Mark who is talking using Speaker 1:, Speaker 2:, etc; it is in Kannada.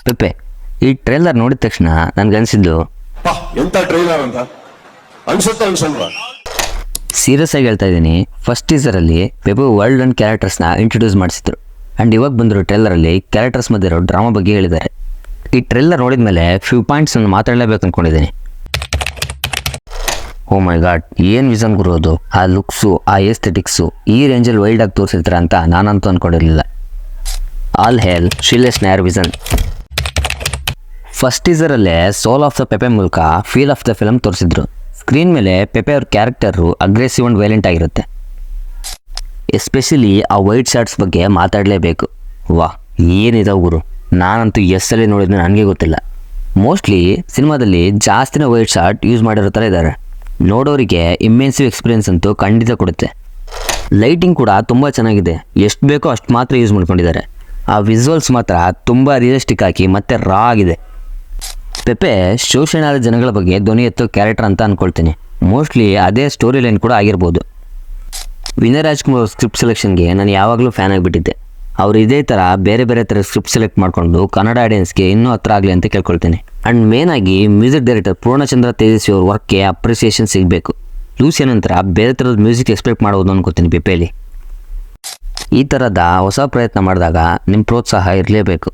Speaker 1: ಪೆಪ್ಪೆ, ಈ ಟ್ರೇಲರ್ ನೋಡಿದ ತಕ್ಷಣ ನನ್ಗನ್ಸಿದ್ದು
Speaker 2: ಎಂತ ಟ್ರೈಲರ್ ಅಂತ ಅನ್ಸುತ್ತೆ ಅನ್ಸಲ್ವಾ?
Speaker 1: ಸೀರಿಯಸ್ ಆಗಿ ಹೇಳ್ತಾ ಇದ್ದೀನಿ. ಫಸ್ಟ್ ಟೀಸರಲ್ಲಿ ಪೆಪ್ಪೆ ವರ್ಲ್ಡ್ ಅಂಡ್ ಕ್ಯಾರೆಕ್ಟರ್ಸ್ನ ಇಂಟ್ರೊಡ್ಯೂಸ್ ಮಾಡಿಸಿದ್ರು. ಆ್ಯಂಡ್ ಇವಾಗ ಬಂದಿರೋ ಟ್ರೇಲರಲ್ಲಿ ಕ್ಯಾರೆಕ್ಟರ್ಸ್ ಮಧ್ಯೆ ಇರೋ ಡ್ರಾಮಾ ಬಗ್ಗೆ ಹೇಳಿದ್ದಾರೆ. ಈ ಟ್ರೇಲರ್ ನೋಡಿದ ಮೇಲೆ ಫ್ಯೂ ಪಾಯಿಂಟ್ಸ್ ನಾನು ಮಾತಾಡಲೇಬೇಕು ಅಂದ್ಕೊಂಡಿದ್ದೀನಿ. ಓ ಮೈ ಗಾಡ್, ಏನು ವಿಷನ್ ಗುರೋದು! ಆ ಲುಕ್ಸು, ಆ ಎಸ್ಥೆಟಿಕ್ಸು ಈ ರೇಂಜಲ್ಲಿ ವೈಲ್ಡ್ ಆಗಿ ತೋರಿಸಿರ್ತಾರೆ ಅಂತ ನಾನಂತೂ ಅಂದ್ಕೊಂಡಿರಲಿಲ್ಲ. All hail Shilesh Nair vision. First ಟೀಸರಲ್ಲೇ ಸೋಲ್ ಆಫ್ ದ ಪೆಪ್ಪೆ ಮೂಲಕ ಫೀಲ್ ಆಫ್ ದ ಫಿಲಮ್ ತೋರಿಸಿದ್ರು. ಸ್ಕ್ರೀನ್ ಮೇಲೆ ಪೆಪ್ಪೆ ಅವ್ರ ಕ್ಯಾರೆಕ್ಟರು ಅಗ್ರೆಸಿವ್ ಆ್ಯಂಡ್ ವೈಲೆಂಟ್ ಆಗಿರುತ್ತೆ. ಎಸ್ಪೆಷಲಿ ಆ ವೈಟ್ ಶಾರ್ಟ್ಸ್ ಬಗ್ಗೆ ಮಾತಾಡಲೇಬೇಕು. ವಾ, ಏನಿದೆ ಗುರು! ನಾನಂತೂ ಎಸ್ಸಲ್ಲಿ ನೋಡಿದ್ರೆ ನನಗೆ ಗೊತ್ತಿಲ್ಲ. ಮೋಸ್ಟ್ಲಿ ಸಿನಿಮಾದಲ್ಲಿ ಜಾಸ್ತಿನೇ ವೈಟ್ ಶಾರ್ಟ್ ಯೂಸ್ ಮಾಡಿರೋ ಥರ ಇದ್ದಾರೆ. ನೋಡೋರಿಗೆ ಇಮ್ಮೆನ್ಸಿವ್ ಎಕ್ಸ್ಪೀರಿಯನ್ಸ್ ಅಂತೂ ಖಂಡಿತ ಕೊಡುತ್ತೆ. ಲೈಟಿಂಗ್ ಕೂಡ ತುಂಬ ಚೆನ್ನಾಗಿದೆ. ಎಷ್ಟು ಬೇಕೋ ಅಷ್ಟು ಮಾತ್ರ ಯೂಸ್ ಮಾಡ್ಕೊಂಡಿದ್ದಾರೆ. ಆ ವಿಜುವಲ್ಸ್ ಮಾತ್ರ ತುಂಬ ರಿಯಲಿಸ್ಟಿಕ್ ಆಗಿ ಮತ್ತು ರಾ ಆಗಿದೆ. ಪೆಪ್ಪೆ ಶೋಷಣೆಯಾದ ಜನಗಳ ಬಗ್ಗೆ ಧ್ವನಿ ಎತ್ತೋ ಕ್ಯಾರೆಕ್ಟರ್ ಅಂತ ಅಂದ್ಕೊಳ್ತೀನಿ. ಮೋಸ್ಟ್ಲಿ ಅದೇ ಸ್ಟೋರಿ ಲೈನ್ ಕೂಡ ಆಗಿರ್ಬೋದು. ವಿನಯ್ ರಾಜ್ಕುಮಾರ್ ಸ್ಕ್ರಿಪ್ಟ್ ಸೆಲೆಕ್ಷನ್ಗೆ ನಾನು ಯಾವಾಗಲೂ ಫ್ಯಾನ್ ಆಗಿಬಿಟ್ಟಿದ್ದೆ. ಅವರು ಇದೇ ಥರ ಬೇರೆ ಬೇರೆ ಥರ ಸ್ಕ್ರಿಪ್ಟ್ ಸೆಲೆಕ್ಟ್ ಮಾಡಿಕೊಂಡು ಕನ್ನಡ ಆಡಿಯನ್ಸ್ಗೆ ಇನ್ನೂ ಹತ್ರ ಆಗಲಿ ಅಂತ ಕೇಳ್ಕೊಳ್ತೀನಿ. ಆ್ಯಂಡ್ ಮೇನಾಗಿ ಮ್ಯೂಸಿಕ್ ಡೈರೆಕ್ಟರ್ ಪೂರ್ಣಚಂದ್ರ ತೇಜಸ್ವಿ ಅವ್ರ ವರ್ಕ್ಗೆ ಅಪ್ರಿಸಿಯೇಷನ್ ಸಿಗಬೇಕು. ಲೂಸಿಯ ನಂತರ ಬೇರೆ ಥರದ ಮ್ಯೂಸಿಕ್ ಎಕ್ಸ್ಪೆಕ್ಟ್ ಮಾಡ್ಬೋದು ಅನ್ಕೋತೀನಿ ಪೆಪ್ಪೆಯಲ್ಲಿ. ಈ ಥರದ ಹೊಸ ಪ್ರಯತ್ನ ಮಾಡಿದಾಗ ನಿಮ್ಮ ಪ್ರೋತ್ಸಾಹ ಇರಲೇಬೇಕು.